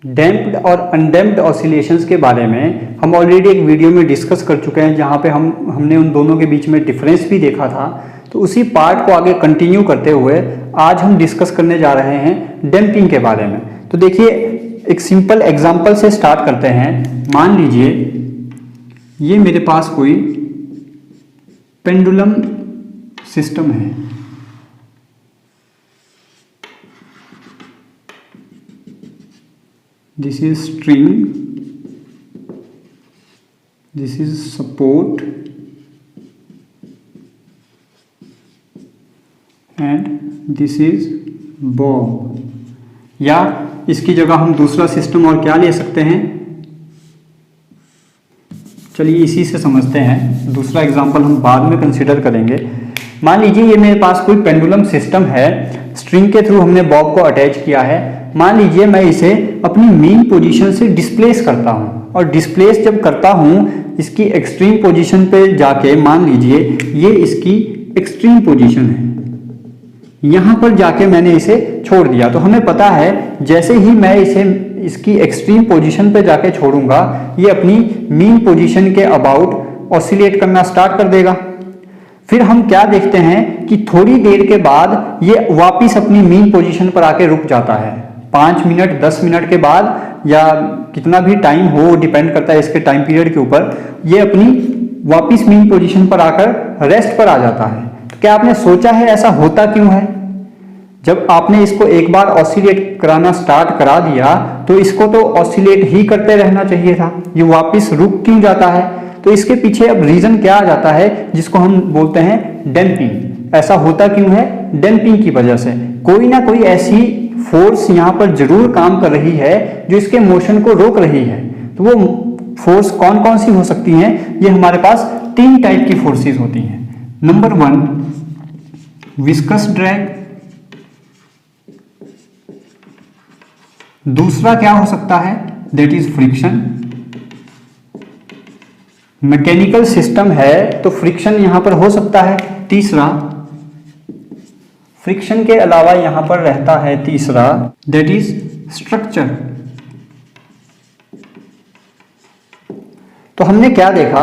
Damped और undamped oscillations के बारे में हम ऑलरेडी एक वीडियो में डिस्कस कर चुके हैं, जहां पे हमने उन दोनों के बीच में डिफरेंस भी देखा था। तो उसी पार्ट को आगे कंटिन्यू करते हुए आज हम डिस्कस करने जा रहे हैं डैम्पिंग के बारे में। तो देखिए, एक सिंपल एग्जांपल से स्टार्ट करते हैं। मान लीजिए ये मेरे पास कोई पेंडुलम सिस्टम है। This is string, this is support and this is bob। या इसकी जगह हम दूसरा सिस्टम और क्या ले सकते हैं, चलिए इसी से समझते हैं। दूसरा एग्जांपल हम बाद में कंसिडर करेंगे। मान लीजिए ये मेरे पास कोई पेंडुलम सिस्टम है, स्ट्रिंग के थ्रू हमने बॉब को अटैच किया है। मान लीजिए मैं इसे अपनी मेन पोजीशन से डिस्प्लेस करता हूं, और डिस्प्लेस जब करता हूं इसकी एक्सट्रीम पोजीशन पे जाके, मान लीजिए ये इसकी एक्सट्रीम पोजीशन है, यहां पर जाके मैंने इसे छोड़ दिया। तो हमें पता है जैसे ही मैं इसे इसकी एक्सट्रीम पोजीशन पे जाके छोड़ूंगा, ये अपनी मेन पोजीशन के अबाउट ऑसिलेट करना स्टार्ट कर देगा। फिर हम क्या देखते हैं कि थोड़ी देर के बाद ये वापिस अपनी मेन पोजीशन पर आके रुक जाता है। 5 मिनट 10 मिनट के बाद, या कितना भी टाइम हो, डिपेंड करता है इसके टाइम पीरियड के ऊपर, ये अपनी वापिस मेन पोजीशन पर आकर रेस्ट पर आ जाता है। तो क्या आपने सोचा है ऐसा होता क्यों है? जब आपने इसको एक बार ऑसिलेट कराना स्टार्ट करा दिया तो इसको तो ऑसिलेट ही करते रहना चाहिए था, ये वापिस रुक क्यों जाता है? तो इसके पीछे अब रीजन क्या आ जाता है, जिसको हम बोलते हैं डैम्पिंग। ऐसा होता क्यों है? डैम्पिंग की वजह से कोई ना कोई ऐसी फोर्स यहाँ पर जरूर काम कर रही है जो इसके मोशन को रोक रही है। तो वो फोर्स कौन कौन सी हो सकती हैं? ये हमारे पास 3 टाइप की फोर्सेस होती हैं। नंबर 1 विस्कस ड्रैग, दूसरा क्या हो सकता है, that is friction. Mechanical system है तो फ्रिक्शन यहां पर हो सकता है। तीसरा, फ्रिक्शन के अलावा यहां पर रहता है तीसरा, दैट इज स्ट्रक्चर। तो हमने क्या देखा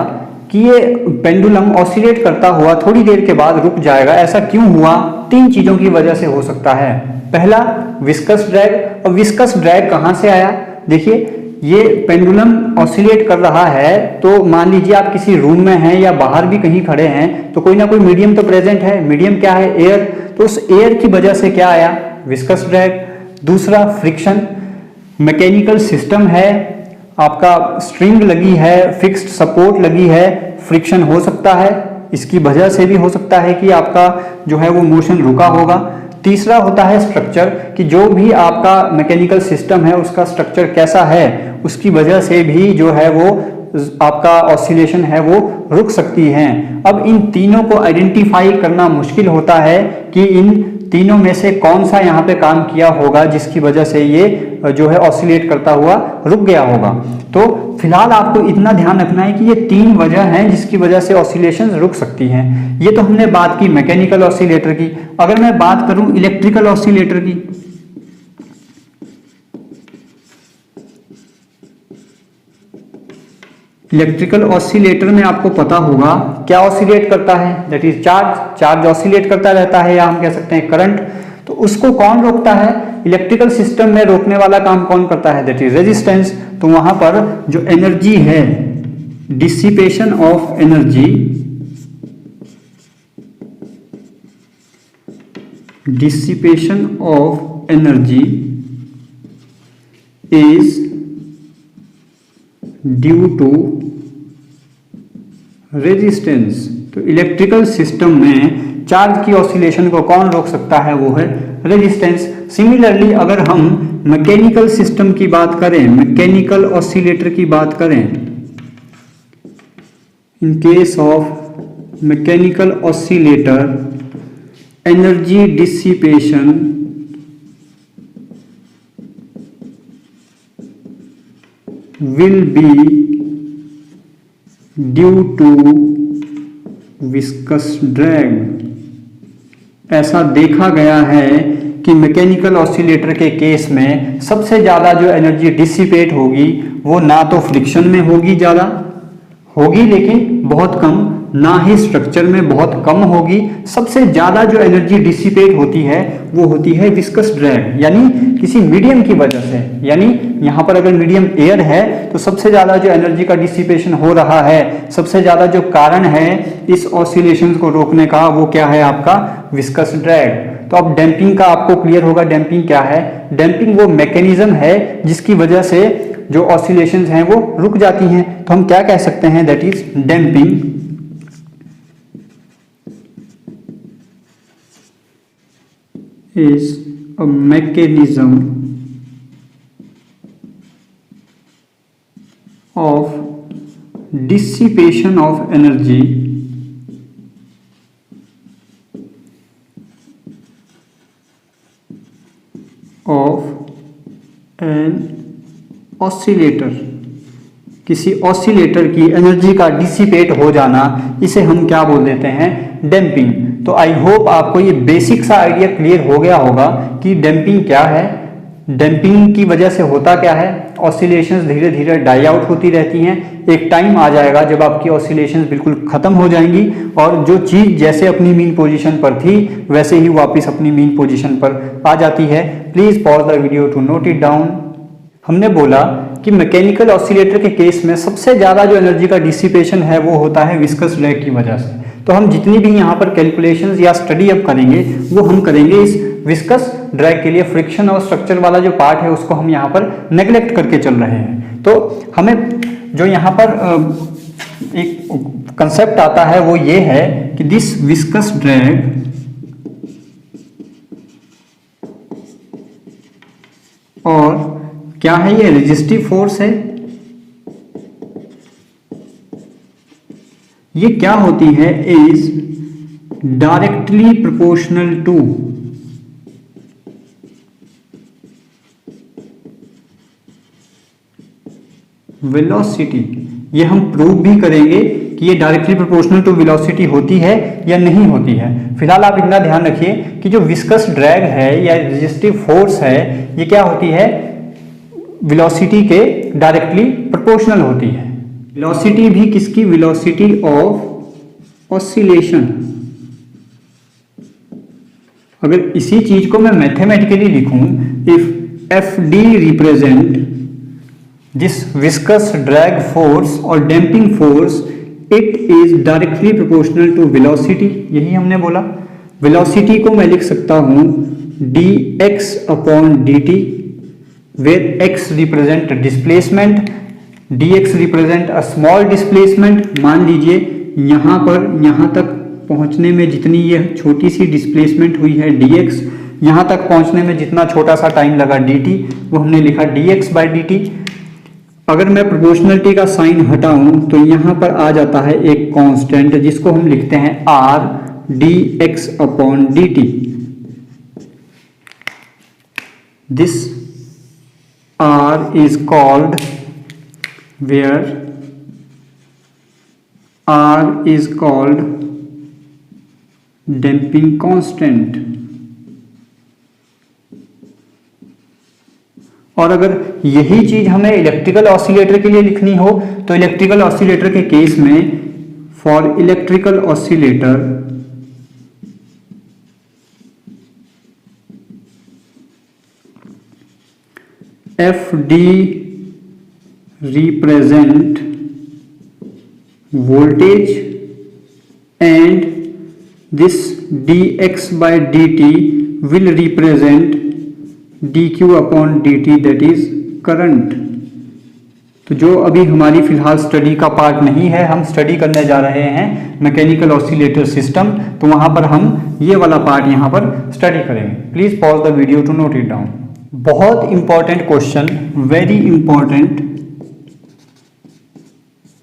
कि ये पेंडुलम ऑसिलेट करता हुआ थोड़ी देर के बाद रुक जाएगा। ऐसा क्यों हुआ? 3 चीजों की वजह से हो सकता है। पहला, विस्कस ड्रैग। और विस्कस ड्रैग कहां से आया? देखिए, ये पेंडुलम ऑसिलेट कर रहा है, तो मान लीजिए आप किसी रूम में हैं या बाहर भी कहीं खड़े हैं, तो कोई ना कोई मीडियम तो प्रेजेंट है। मीडियम क्या है? एयर। तो उस एयर की वजह से क्या आया? Viscous drag. दूसरा, फ्रिक्शन। मैकेनिकल सिस्टम है, आपका स्ट्रिंग लगी है, फिक्स्ड सपोर्ट लगी है, फ्रिक्शन हो सकता है। इसकी वजह से भी हो सकता है कि आपका जो है वो मोशन रुका होगा। तीसरा होता है स्ट्रक्चर, कि जो भी आपका मैकेनिकल सिस्टम है उसका स्ट्रक्चर कैसा है, उसकी वजह से भी जो है वो आपका ऑसिलेशन है वो रुक सकती हैं। अब इन तीनों को आइडेंटिफाई करना मुश्किल होता है कि इन तीनों में से कौन सा यहाँ पे काम किया होगा जिसकी वजह से ये जो है ऑसिलेट करता हुआ रुक गया होगा। तो फिलहाल आपको इतना ध्यान रखना है कि ये 3 वजह हैं जिसकी वजह से ऑसिलेशन रुक सकती हैं। ये तो हमने बात की मैकेनिकल ऑसिलेटर की। अगर मैं बात करूं इलेक्ट्रिकल ऑसिलेटर की, इलेक्ट्रिकल ऑसिलेटर में आपको पता होगा क्या ऑसिलेट करता है, that is charge. Charge oscillate करता रहता है, या हम कह सकते हैं करंट। तो उसको कौन रोकता है? इलेक्ट्रिकल सिस्टम में रोकने वाला काम कौन करता है? That is resistance. तो वहां पर जो एनर्जी है, dissipation of energy, dissipation of energy is due to resistance. तो इलेक्ट्रिकल सिस्टम में चार्ज की ऑसिलेशन को कौन रोक सकता है? वो है रेजिस्टेंस। सिमिलरली अगर हम मैकेनिकल सिस्टम की बात करें, मैकेनिकल ऑसिलेटर की बात करें, in case of mechanical oscillator energy dissipation will be due to viscous drag। ऐसा देखा गया है कि मैकेनिकल ऑसिलेटर के केस में सबसे ज़्यादा जो एनर्जी डिसिपेट होगी वो ना तो फ्रिक्शन में होगी, ज़्यादा होगी लेकिन बहुत कम, ना ही स्ट्रक्चर में बहुत कम होगी। सबसे ज़्यादा जो एनर्जी डिसिपेट होती है वो होती है विस्कस ड्रैग, यानी किसी मीडियम की वजह से। यानी यहाँ पर अगर मीडियम एयर है तो सबसे ज़्यादा जो एनर्जी का डिसिपेशन हो रहा है, सबसे ज़्यादा जो कारण है इस ऑसिलेशंस को रोकने का, वो क्या है आपका विस्कस ड्रैग। तो अब डैम्पिंग का आपको क्लियर होगा, डैम्पिंग क्या है। डैम्पिंग वो मैकेनिज्म है जिसकी वजह से जो ऑसिलेशंस हैं वो रुक जाती हैं। तो हम क्या कह सकते हैं, that is damping is a mechanism of dissipation of energy of an oscillator। किसी ऑसिलेटर की एनर्जी का डिसिपेट हो जाना, इसे हम क्या बोल देते हैं, डैम्पिंग। तो आई होप आपको ये बेसिक सा आइडिया क्लियर हो गया होगा कि डैम्पिंग क्या है, डैम्पिंग की वजह से होता क्या है। ऑसिलेशंस धीरे धीरे डाई आउट होती रहती हैं, एक टाइम आ जाएगा जब आपकी ऑसिलेशंस बिल्कुल खत्म हो जाएंगी और जो चीज़ जैसे अपनी मीन पोजीशन पर थी वैसे ही वापस अपनी मीन पोजीशन पर आ जाती है। Please pause the video to note it down. हमने बोला कि मैकेनिकल ऑसिलेटर के केस में सबसे ज़्यादा जो एनर्जी का डिसिपेशन है वो होता है विस्कस ड्रैग की वजह से। तो हम जितनी भी यहाँ पर कैलकुलेशंस या स्टडी अब करेंगे वो हम करेंगे इस विस्कस ड्रैग के लिए। फ्रिक्शन और स्ट्रक्चर वाला जो पार्ट है उसको हम यहाँ पर नेग्लेक्ट करके चल रहे हैं। तो हमें जो यहाँ पर एक कंसेप्ट आता है वो ये है कि दिस विस्कस ड्रैग और क्या है, ये रेजिस्टिव फोर्स है। ये क्या होती है, is directly proportional to velocity. ये हम प्रूव भी करेंगे कि ये डायरेक्टली प्रोपोर्शनल टू वेलोसिटी होती है या नहीं होती है। फिलहाल आप इतना ध्यान रखिए कि जो विस्कस ड्रैग है या रेजिस्टिव फोर्स है ये क्या होती है, वेलोसिटी के डायरेक्टली प्रोपोर्शनल होती है। वेलोसिटी भी किसकी, वेलोसिटी ऑफ ऑसिलेशन। अगर इसी चीज को मैं मैथमेटिकली लिखूं, if F D represent this viscous drag force और damping force, it is directly proportional to velocity. यही हमने बोला। वेलोसिटी को मैं लिख सकता हूं d x upon d t, where x represent displacement, dx represent a small displacement। मान लीजिए यहाँ पर यहाँ तक पहुँचने में जितनी ये छोटी सी डिस्प्लेसमेंट हुई है dx, यहाँ तक पहुँचने में जितना छोटा सा टाइम लगा dt, वो हमने लिखा dx बाई dt। अगर मैं प्रोपोर्शनलिटी का साइन हटाऊं तो यहाँ पर आ जाता है एक कांस्टेंट जिसको हम लिखते हैं r dx upon dt। This R is called, where R is called damping constant। और अगर यही चीज हमें इलेक्ट्रिकल ऑसिलेटर के लिए लिखनी हो तो इलेक्ट्रिकल ऑसिलेटर के केस में, for electrical oscillator F D represent voltage and this D x by D T will represent D Q upon d T, that is current. तो जो अभी हमारी फिलहाल स्टडी का पार्ट नहीं है, हम स्टडी करने जा रहे हैं मैकेनिकल ऑसिलेटर सिस्टम, तो वहां पर हम ये वाला पार्ट यहां पर स्टडी करेंगे। Please pause the video to note it down. बहुत इंपॉर्टेंट क्वेश्चन, वेरी इंपॉर्टेंट,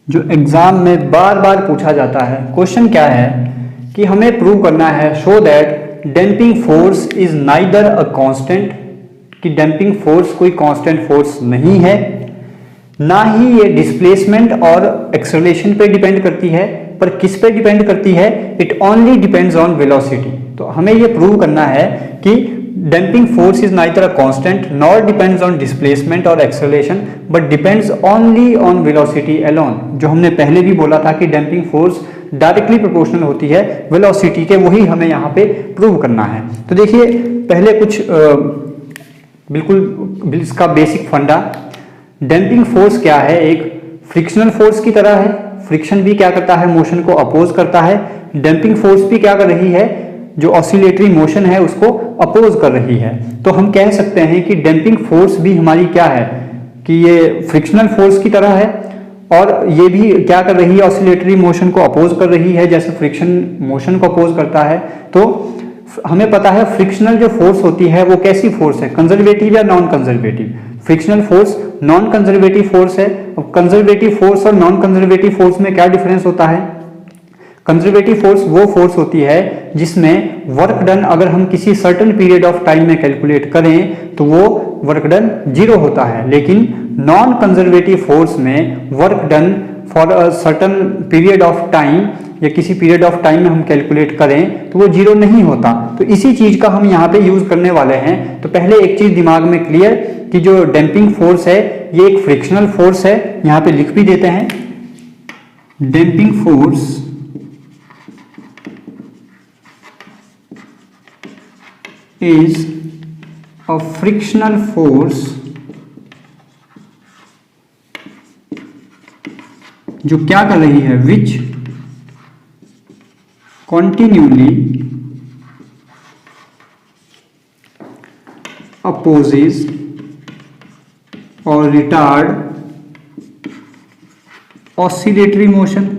जो एग्जाम में बार बार पूछा जाता है। क्वेश्चन क्या है कि हमें प्रूव करना है, show that damping force is neither a constant, कि डैम्पिंग फोर्स कोई कांस्टेंट फोर्स नहीं है, ना ही ये डिस्प्लेसमेंट और एक्सेलरेशन पे डिपेंड करती है, पर किस पे डिपेंड करती है, it only depends on velocity. तो हमें ये प्रूव करना है कि damping force is neither a constant nor depends on displacement और acceleration but depends only on velocity alone. जो हमने पहले भी बोला था कि डैम्पिंग फोर्स डायरेक्टली प्रोपोर्शनल होती है वेलोसिटी के, वही हमें यहाँ पे प्रूव करना है। तो देखिए पहले कुछ बिल्कुल इसका बेसिक फंडा, डैम्पिंग फोर्स क्या है, एक फ्रिक्शनल फोर्स की तरह है। फ्रिक्शन भी क्या करता है, मोशन को अपोज करता है। डैम्पिंग फोर्स भी क्या कर रही है, जो ऑसिलेटरी मोशन है उसको अपोज कर रही है। तो हम कह सकते हैं कि डैम्पिंग फोर्स भी हमारी क्या है कि ये फ्रिक्शनल फोर्स की तरह है और ये भी क्या कर रही है, ऑसिलेटरी मोशन को अपोज कर रही है जैसे फ्रिक्शन मोशन को अपोज करता है। तो हमें पता है फ्रिक्शनल जो फोर्स होती है वो कैसी फोर्स है, कंजर्वेटिव या non conservative. Frictional force non conservative force है। अब कंजर्वेटिव फोर्स और नॉन कंजर्वेटिव फोर्स में क्या डिफरेंस होता है, कंजर्वेटिव फोर्स वो फोर्स होती है जिसमें वर्क डन अगर हम किसी सर्टेन पीरियड ऑफ टाइम में कैलकुलेट करें तो वो वर्क डन 0 होता है। लेकिन नॉन कंजर्वेटिव फोर्स में work done for a certain period of time या किसी पीरियड ऑफ टाइम में हम कैलकुलेट करें तो वो 0 नहीं होता। तो इसी चीज का हम यहाँ पे यूज करने वाले हैं। तो पहले एक चीज दिमाग में क्लियर कि जो डैम्पिंग फोर्स है ये एक फ्रिक्शनल फोर्स है, यहाँ पे लिख भी देते हैं। Damping force is a frictional force जो क्या कर रही है, which continually opposes or retard oscillatory motion।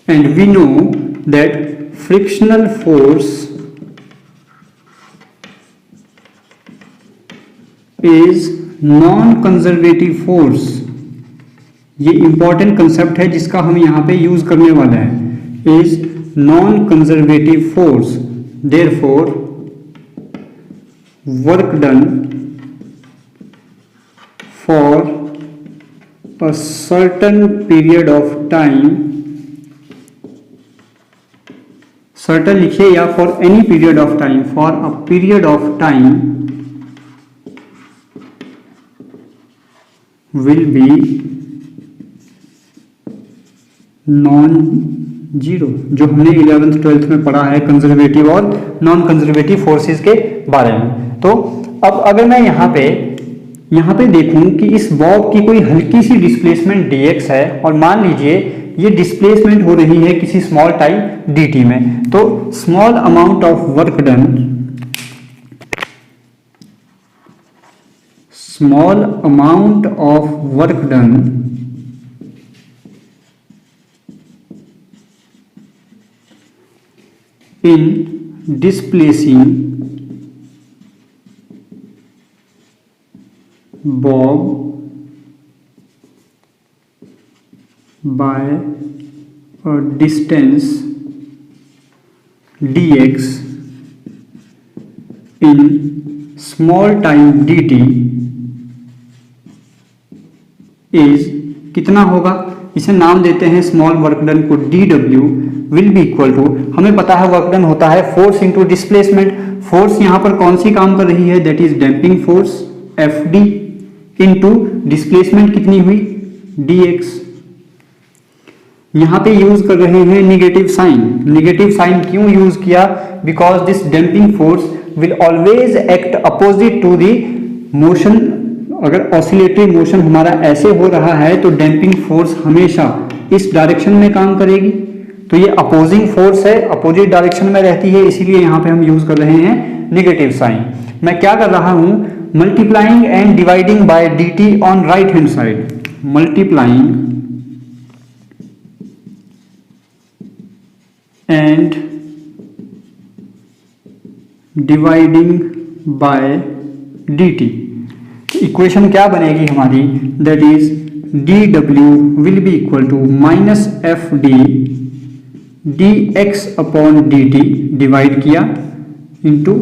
And we know that frictional force is non-conservative force। ये इंपॉर्टेंट कंसेप्ट है जिसका हम यहाँ पे यूज करने वाले हैं। is non-conservative force, therefore work done for a certain period of time, certain लिखिए या for any period of time, for a period of time will be non zero. जो हमने 11th 12th में पढ़ा है कंजर्वेटिव और नॉन कंजर्वेटिव फोर्सेस के बारे में। तो अब अगर मैं यहाँ पे देखूं कि इस बॉब की कोई हल्की सी डिस्प्लेसमेंट dx है और मान लीजिए ये डिस्प्लेसमेंट हो रही है किसी स्मॉल टाइम dt में, तो small amount of work done, small amount of work done in displacing Bob by a distance dx in small time dt is कितना होगा, इसे नाम देते हैं स्मॉल वर्क डन को dw will be equal to, हमें पता है वर्क डन होता है फोर्स इंटू डिस्प्लेसमेंट। फोर्स यहां पर कौन सी काम कर रही है, that is damping force fd into displacement कितनी हुई dx। यहां पे यूज कर रहे हैं निगेटिव साइन। निगेटिव साइन क्यों यूज किया, because this damping force will always act opposite to the motion. अगर ऑसिलेटरी मोशन हमारा ऐसे हो रहा है तो डैम्पिंग फोर्स हमेशा इस डायरेक्शन में काम करेगी। तो ये अपोजिंग फोर्स है, अपोजिट डायरेक्शन में रहती है, इसीलिए यहां पे हम यूज कर रहे हैं निगेटिव साइन। मैं क्या कर रहा हूं, multiplying and dividing by dt on right hand side, multiplying and dividing by dt। Equation क्या बनेगी हमारी, that is dw will be equal to minus fd dx upon dt, divide किया इंटू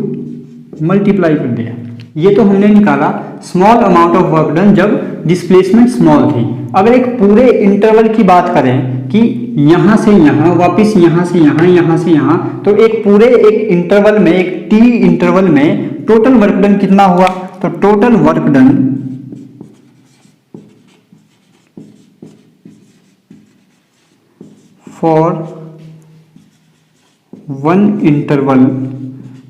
मल्टीप्लाई कर दिया। ये तो हमने निकाला small amount of work done जब डिस्प्लेसमेंट स्मॉल थी। अगर एक पूरे इंटरवल की बात करें कि यहां से यहां, वापस यहां से यहां, यहां से यहां, तो एक पूरे एक इंटरवल में, एक टी इंटरवल में टोटल वर्क डन कितना हुआ? तो total work done for one interval,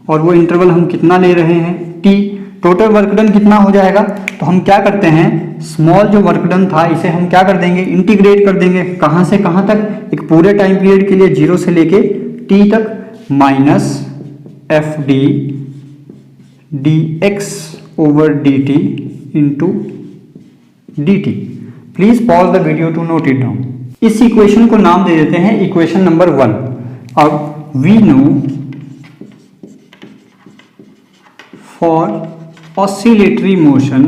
और वो इंटरवल हम कितना ले रहे हैं? टी। टोटल वर्क डन कितना हो जाएगा? तो हम क्या करते हैं, स्मॉल जो वर्क डन था इसे हम क्या कर देंगे, इंटीग्रेट कर देंगे। कहां से कहां तक? एक पूरे टाइम पीरियड के लिए 0 से लेके टी तक, minus F d d x over d t into D t. Please pause the video to note it down. इस इक्वेशन को नाम दे देते हैं इक्वेशन नंबर 1। अब we know for oscillatory motion,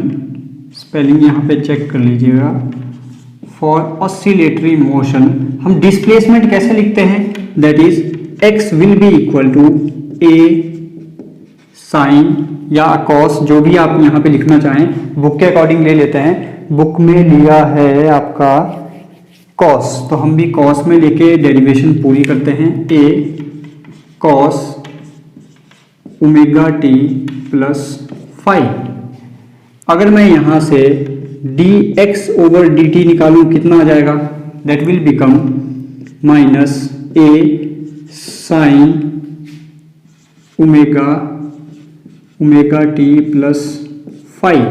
spelling यहां पे चेक कर लीजिएगा, फॉर ऑसिलेटरी मोशन हम डिस्प्लेसमेंट कैसे लिखते हैं? That is x will be equal to A sine या कॉस, जो भी आप यहां पे लिखना चाहें, बुक के अकॉर्डिंग ले लेते हैं। बुक में लिया है आपका कॉस, तो हम भी कॉस में लेके डेरिवेशन पूरी करते हैं। A cos omega T plus five. अगर मैं यहां से d x over d t निकालूं कितना आ जाएगा? That will become minus a sine omega omega T plus five.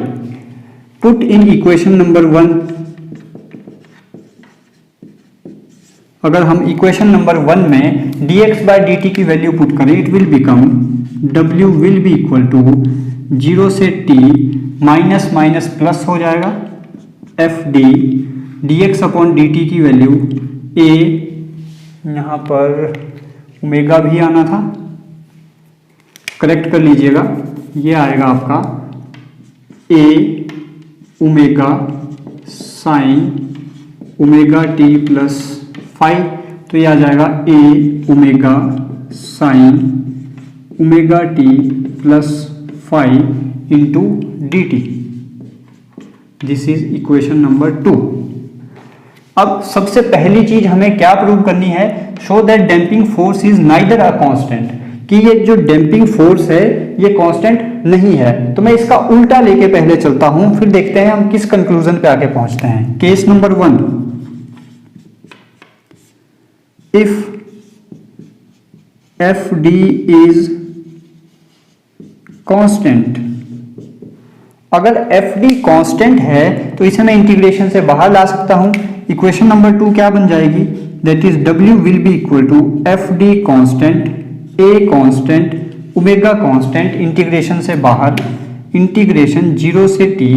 Put in equation number 1। अगर हम इक्वेशन नंबर 1 में dx बाय dt की वैल्यू पुट करें, it will become w will be equal to 0 से t माइनस माइनस प्लस हो जाएगा, f d d x upon d T की value a, यहाँ पर ओमेगा भी आना था, करेक्ट कर लीजिएगा, ये आएगा आपका a omega sine omega T plus 5, तो ये आ जाएगा a omega sine omega T plus 5 into D T. This is equation number 2। अब सबसे पहली चीज हमें क्या प्रूव करनी है? Show that damping force is neither a constant, कि ये जो डैम्पिंग फोर्स है ये कांस्टेंट नहीं है। तो मैं इसका उल्टा लेके पहले चलता हूं, फिर देखते हैं हम किस कंक्लूजन पे आके पहुंचते हैं। Case number 1, if F D is constant, अगर एफ डी कांस्टेंट है तो इसे मैं इंटीग्रेशन से बाहर ला सकता हूं। इक्वेशन नंबर 2 क्या बन जाएगी? That is W will be equal to F D constant, A constant, omega constant, integration से बाहर, इंटीग्रेशन 0 से T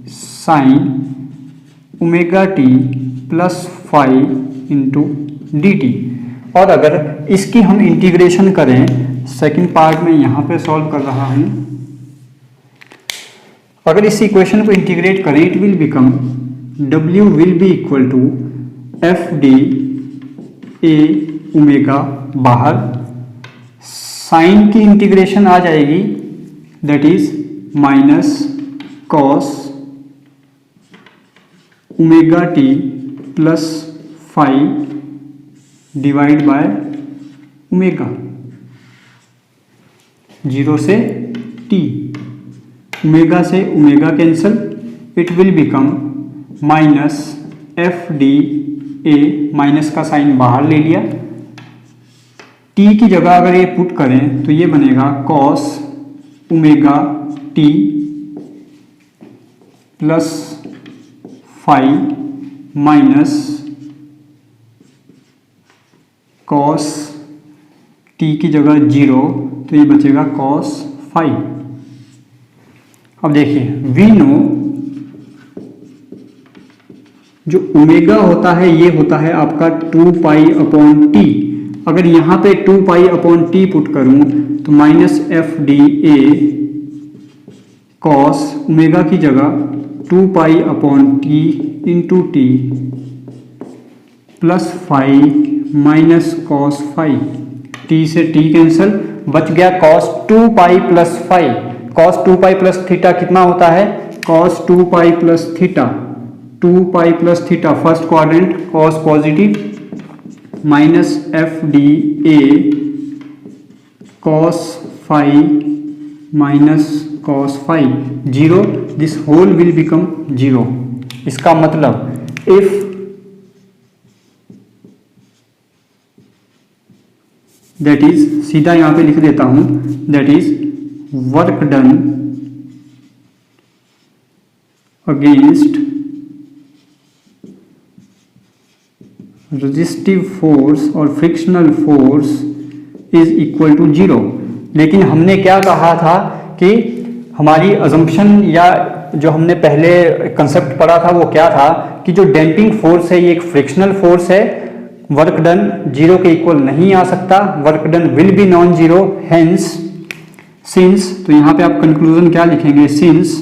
sine omega T plus 5 into D T. और अगर इसकी हम इंटीग्रेशन करें, सेकंड पार्ट में यहां पे सॉल्व कर रहा हूं, अगर इस इक्वेशन को इंटीग्रेट करें, it will become W will be equal to F D A omega, बाहर साइन की इंटीग्रेशन आ जाएगी, that is minus cos omega T plus 5 divide by omega, 0 से t, ओमेगा से omega cancel, it will become minus F D A, minus का साइन बाहर ले लिया, t की जगह अगर ये पुट करें तो ये बनेगा cos omega T plus 5 minus cos t की जगह 0, तो ये बचेगा कॉस 5। अब देखिए, वी नो जो ओमेगा होता है ये होता है आपका 2 पाई अपॉन टी। अगर यहाँ पे 2 पाई अपॉन टी पुट करूं तो minus F D A cos omega की जगह 2 pi upon T into T plus 5 minus cos 5, T से टी कैंसिल, बच गया cos 2 pi plus 5। Cos 2 pi plus theta कितना होता है? Cos 2 pi plus theta, 2 pi plus theta, first quadrant cos positive, minus F D A cos phi minus cos phi 0, this whole will become 0। इसका मतलब if that is, सीधा यहां पे लिख देता हूं, that is work done against resistive force और frictional force is equal to 0। लेकिन हमने क्या कहा था कि हमारी अजम्पशन या जो हमने पहले कंसेप्ट पढ़ा था वो क्या था कि जो डैम्पिंग फोर्स है ये एक फ्रिक्शनल फोर्स है, वर्क डन 0 के इक्वल नहीं आ सकता, work done will be non zero, hence since, तो यहां पे आप कंक्लूजन क्या लिखेंगे, since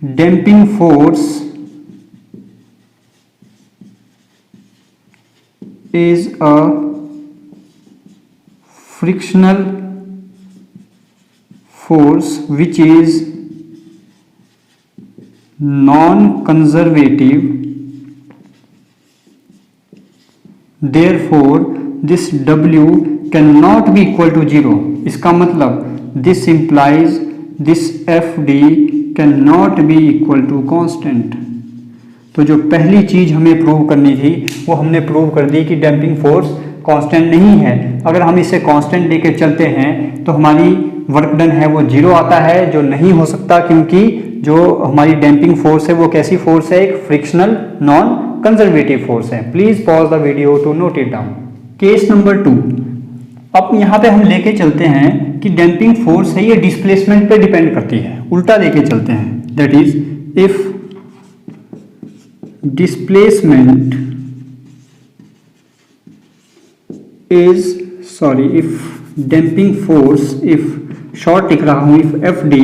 damping force is a frictional force which is non-conservative, therefore this W cannot be equal to 0। इसका मतलब this implies this FD cannot be equal to constant। तो जो पहली चीज हमें प्रूव करनी थी वो हमने प्रूव कर दी कि डैम्पिंग फोर्स कांस्टेंट नहीं है। अगर हम इसे कांस्टेंट लेके चलते हैं तो हमारी वर्क डन है वो 0 आता है, जो नहीं हो सकता क्योंकि जो हमारी डैम्पिंग फोर्स है वो कैसी फोर्स है, एक फ्रिक्शनल नॉन कंजर्वेटिव फोर्स है। Please pause the video to note it down. Case number 2, अब यहाँ पे हम लेके चलते हैं कि डैम्पिंग फोर्स है ये डिस्प्लेसमेंट पे डिपेंड करती है, उल्टा लेके चलते हैं, that is if displacement is, sorry, if damping force, if short लिख रहा हूं, if FD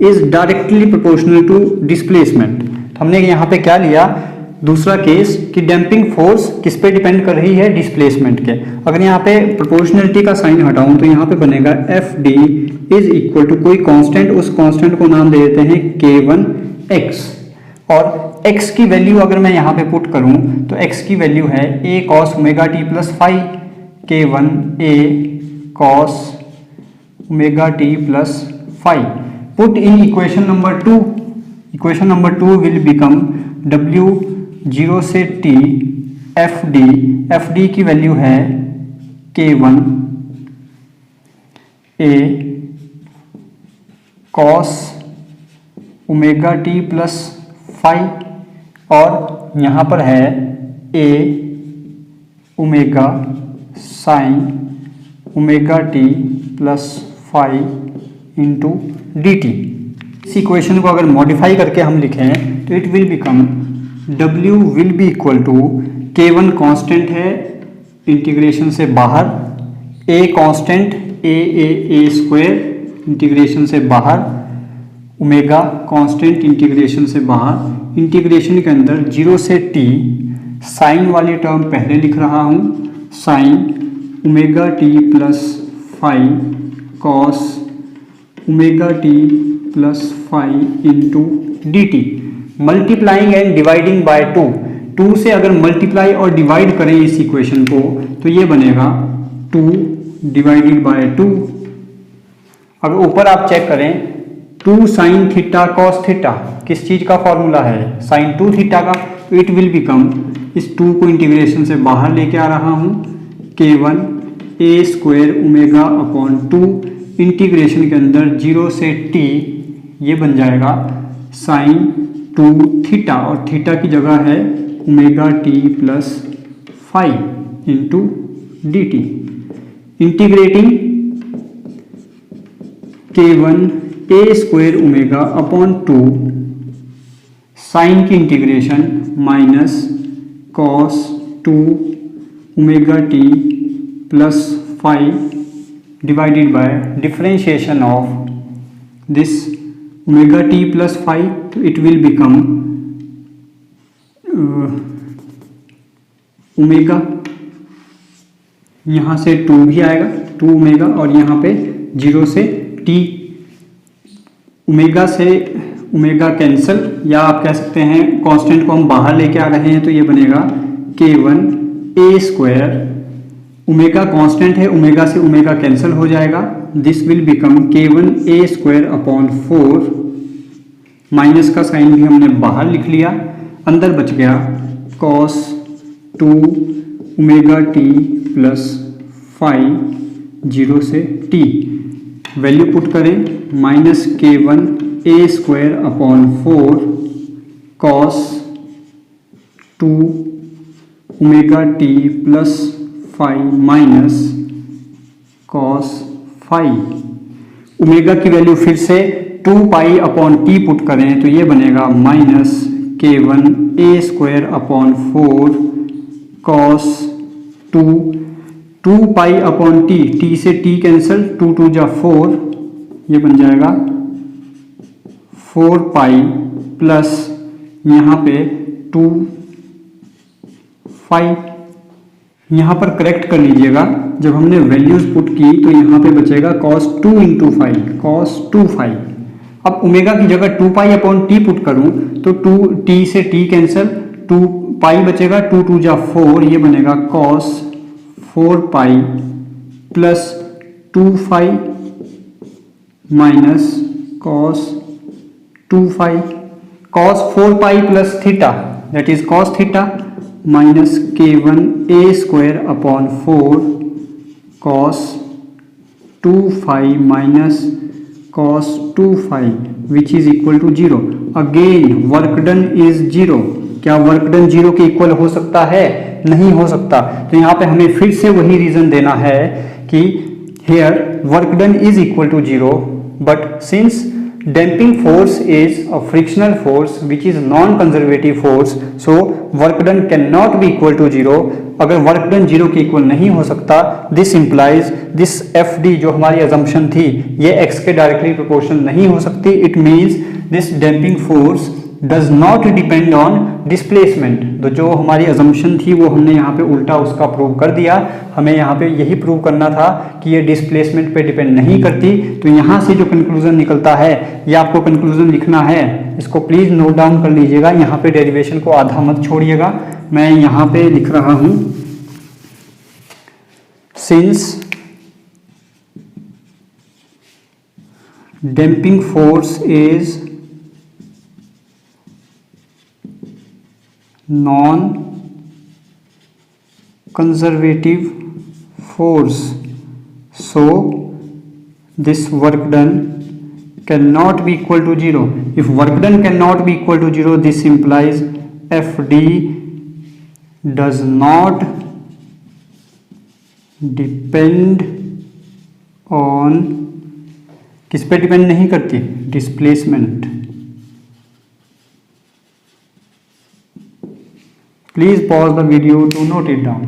is directly proportional to displacement। हमने यहाँ पे क्या लिया, दूसरा केस कि डैम्पिंग फोर्स किस पे डिपेंड कर रही है, डिस्प्लेसमेंट के। अगर यहाँ पे प्रोपोर्शनलिटी का साइन हटाऊं तो यहाँ पे बनेगा FD इज इक्वल टू कोई कांस्टेंट, उस कांस्टेंट को नाम दे देते हैं K1x, और x की वैल्यू अगर मैं यहाँ पे पुट करूं तो x की वैल्यू है a cos omega T plus five, K1 a cos omega T plus five. Put in equation number 2, equation number 2 will become w 0 से t fd की वैल्यू है K1 a cos omega T plus five, और यहाँ पर है a omega sine omega T plus five into D T. इस equation को अगर मॉडिफाई करके हम लिखें तो it will become W will be equal to K1 constant है इंटीग्रेशन से बाहर, A constant a square integration से बाहर, ओमेगा कांस्टेंट इंटीग्रेशन से बाहर। इंटीग्रेशन के अंदर 0 से t, साइन वाली टर्म पहले लिख रहा हूं, sign omega T plus five cos omega T plus five into D T. Multiplying and dividing bye 2 से अगर मल्टीप्लाई और डिवाइड करें इस इक्वेशन को तो ये बनेगा 2 डिवाइडेड बाय 2। अगर ऊपर आप चेक करें 2 साइन थीटा कॉस थीटा किस चीज का फॉर्मूला है, साइन 2 थीटा का, तो इट विल बिकम, इस 2 को इंटीग्रेशन से बाहर लेके आ रहा हूं, K1 a square omega upon 2 integration के अंदर 0 से t, ये बन जाएगा साइन 2 थीटा, और थीटा की जगह है omega T plus 5 into D t. Integrating K1 a square omega upon 2, sine की integration minus cos 2 omega T plus 5 divided by differentiation of this omega T plus 5, तो it will become omega, यहाँ से 2 भी आएगा 2 omega, और यहाँ पे 0 से t, ओमेगा से ओमेगा कैंसिल, या आप कह सकते हैं कांस्टेंट को हम बाहर लेके आ रहे हैं तो ये बनेगा K1 a square omega constant है, ओमेगा से ओमेगा कैंसिल हो जाएगा, this will become k1a² upon 4, minus का साइन भी हमने बाहर लिख लिया, अंदर बच गया cos 2 ओमेगा t प्लस 5 0 से t, वैल्यू पुट करें minus k1a² upon 4 cos 2 omega t plus 5 minus cos 5, omega की वैल्यू फिर से 2 पाई अपॉन टी पुट करें तो ये बनेगा minus k1a² upon 4 cos 2 pi upon T से टी कैंसिल, 2 2 जा 4, ये बन जाएगा 4 पाई प्लस यहाँ पे 2 5, यहाँ पर करेक्ट कर लीजिएगा, जब हमने वैल्यूज पुट की तो यहाँ पे बचेगा cos 2 इंटू 5, cos 2 5। अब ओमेगा की जगह 2 पाई अपॉन टी पुट करूँ तो 2 टी से टी कैंसिल, 2 पाई बचेगा, 2 2 जा 4, ये बनेगा cos 4 pi plus 2 5 minus cos 2 5, cos 4 pi plus theta that is cos theta minus k1a² upon 4 cos 2 5 minus cos 2 5 which is equal to 0। Again work done is 0। क्या work done 0 के equal हो सकता है? नहीं हो सकता। तो यहाँ पे हमें फिर से वही रीजन देना है कि here work done is equal to 0, but since damping force is a frictional force which is non-conservative force, so work done cannot be equal to 0। अगर वर्क डन 0 के इक्वल नहीं हो सकता, दिस इम्प्लाइज दिस FD जो हमारी assumption थी ये x के डायरेक्टली प्रोपोर्शनल नहीं हो सकती। It means this damping force does not depend on displacement. तो जो हमारी अजम्पशन थी वो हमने यहाँ पे उल्टा उसका प्रूव कर दिया। हमें यहाँ पे यही प्रूव करना था कि ये डिस्प्लेसमेंट पे डिपेंड नहीं करती। तो यहाँ से जो कंक्लूजन निकलता है ये आपको कंक्लूजन लिखना है, इसको प्लीज नोट डाउन कर लीजिएगा। यहाँ पे डेरिवेशन को आधा मत छोड़िएगा। मैं यहाँ पे लिख रहा हूँ, since damping force is non-conservative force, so this work done cannot be equal to 0. If work done cannot be equal to 0, this implies FD does not depend on, किस पे डिपेंड नहीं करती? Displacement. Please pause the video to note it down.